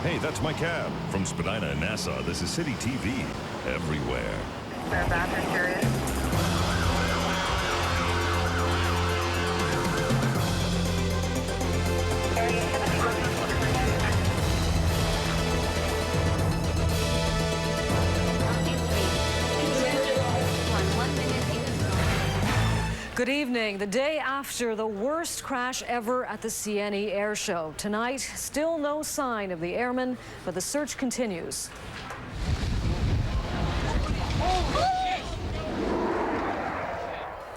Hey, that's my cab. From Spadina and Nassau, this is City TV. Everywhere. Spare bathroom period. Good evening. The day after the worst crash ever at the CNE Airshow. Tonight, still no sign of the airman, but the search continues.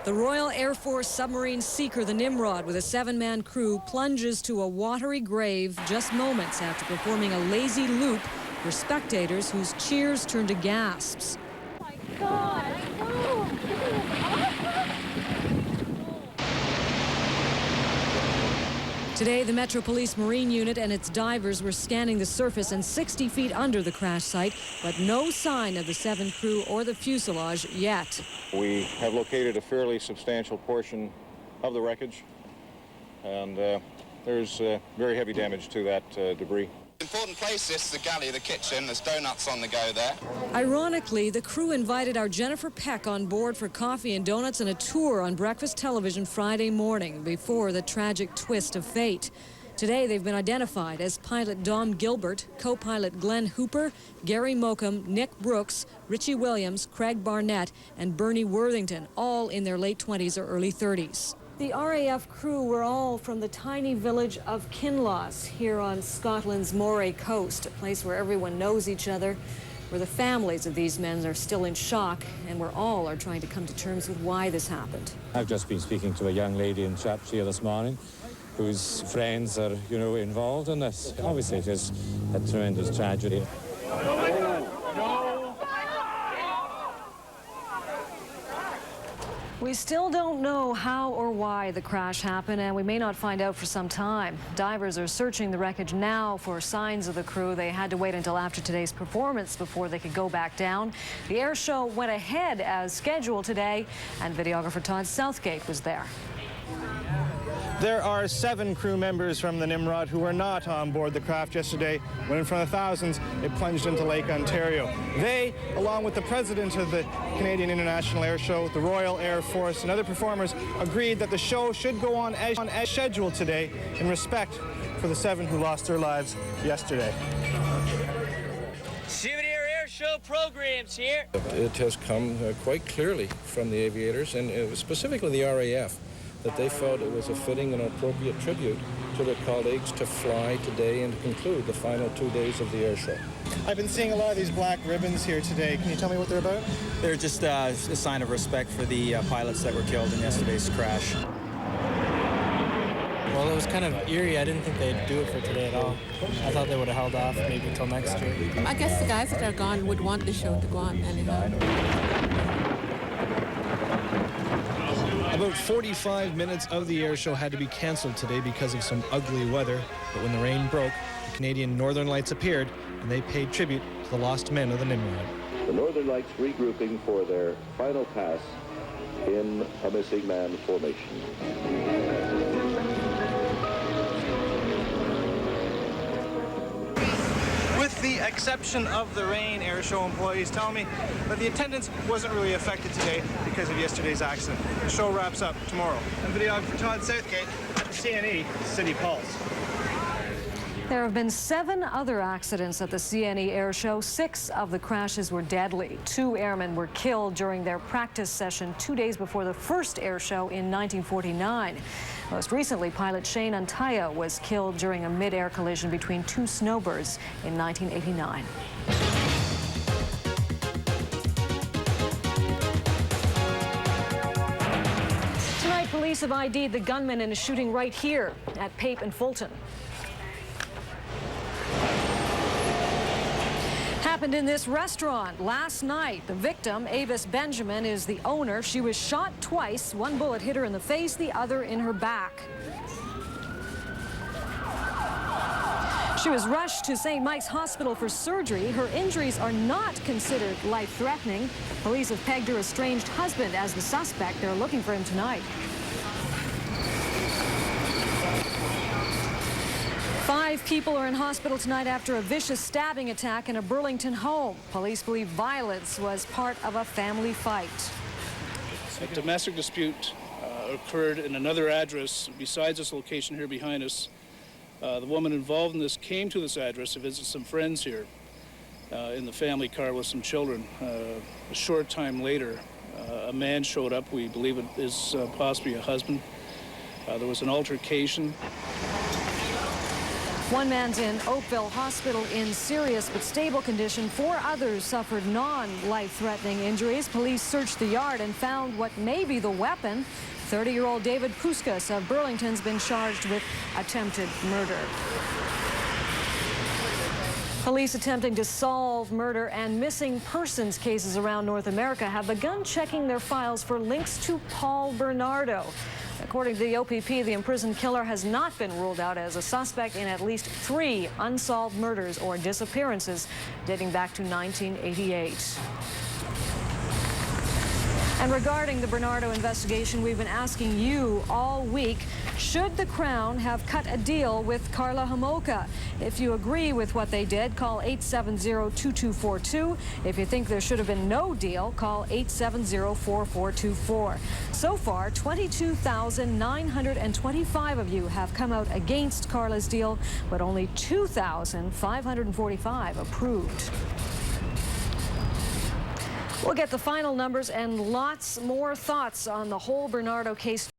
The Royal Air Force submarine seeker, the Nimrod, with a 7-man crew, plunges to a watery grave just moments after performing a lazy loop for spectators whose cheers turned to gasps. Oh my God! Today, the Metro Police Marine Unit and its divers were scanning the surface and 60 feet under the crash site, but no sign of the 7 crew or the fuselage yet. We have located a fairly substantial portion of the wreckage, and there's very heavy damage to that debris. Important place, this is the galley, the kitchen. There's donuts on the go there. Ironically, the crew invited our Jennifer Peck on board for coffee and donuts and a tour on breakfast television Friday morning before the tragic twist of fate. Today, they've been identified as pilot Dom Gilbert, co-pilot Glenn Hooper, Gary Mokum, Nick Brooks, Richie Williams, Craig Barnett, and Bernie Worthington, all in their late 20s or early 30s. The RAF crew were all from the tiny village of Kinloss here on Scotland's Moray coast, a place where everyone knows each other, where the families of these men are still in shock, and where all are trying to come to terms with why this happened. I've just been speaking to a young lady in Shropshire this morning whose friends are, involved in this. Obviously, it is a tremendous tragedy. We still don't know how or why the crash happened, and we may not find out for some time. Divers are searching the wreckage now for signs of the crew. They had to wait until after today's performance before they could go back down. The air show went ahead as scheduled today, and videographer Todd Southgate was there. There are 7 crew members from the Nimrod who were not on board the craft yesterday when in front of thousands it plunged into Lake Ontario. They, along with the president of the Canadian International Airshow, the Royal Air Force, and other performers, agreed that the show should go on as scheduled today in respect for the 7 who lost their lives yesterday. Souvenir Airshow programs here. It has come quite clearly from the aviators, and specifically the RAF, that they felt it was a fitting and appropriate tribute to their colleagues to fly today and to conclude the final 2 days of the air show. I've been seeing a lot of these black ribbons here today. Can you tell me what they're about? They're just a sign of respect for the pilots that were killed in yesterday's crash. Well, it was kind of eerie. I didn't think they'd do it for today at all. I thought they would have held off maybe until next year. I guess the guys that are gone would want the show to go on anyhow. About 45 minutes of the air show had to be canceled today because of some ugly weather, but when the rain broke, the Canadian Northern Lights appeared, and they paid tribute to the lost men of the Nimrod. The Northern Lights regrouping for their final pass in a missing man formation. With the exception of the rain, air show employees tell me that the attendance wasn't really affected today because of yesterday's accident. The show wraps up tomorrow. I'm videographer Todd Southgate at the CNE City Pulse. There have been 7 other accidents at the CNE Airshow. 6 of the crashes were deadly. 2 airmen were killed during their practice session 2 days before the first airshow in 1949. Most recently, pilot Shane Antaya was killed during a mid-air collision between 2 snowbirds in 1989. Tonight, police have ID'd the gunman in a shooting right here at Pape and Fulton. Happened in this restaurant last night. The victim, Avis Benjamin, is the owner. She was shot twice. 1 bullet hit her in the face, the other in her back. She was rushed to St. Mike's Hospital for surgery. Her injuries are not considered life-threatening. Police have pegged her estranged husband as the suspect. They're looking for him tonight. 5 5 people are in hospital tonight after a vicious stabbing attack in a Burlington home. Police believe violence was part of a family fight. A domestic dispute occurred in another address besides this location here behind us. The woman involved in this came to this address to visit some friends here in the family car with some children. A short time later, a man showed up. We believe it is possibly a husband. There was an altercation. One man's in Oakville Hospital in serious but stable condition. 4 others suffered non-life-threatening injuries. Police searched the yard and found what may be the weapon. 30-year-old David Puskas of Burlington's been charged with attempted murder. Police attempting to solve murder and missing persons cases around North America have begun checking their files for links to Paul Bernardo. According to the OPP, the imprisoned killer has not been ruled out as a suspect in at least 3 unsolved murders or disappearances dating back to 1988. And regarding the Bernardo investigation, we've been asking you all week, should the Crown have cut a deal with Karla Homolka? If you agree with what they did, call 870-2242. If you think there should have been no deal, call 870-4424. So far, 22,925 of you have come out against Karla's deal, but only 2,545 approved. We'll get the final numbers and lots more thoughts on the whole Bernardo case.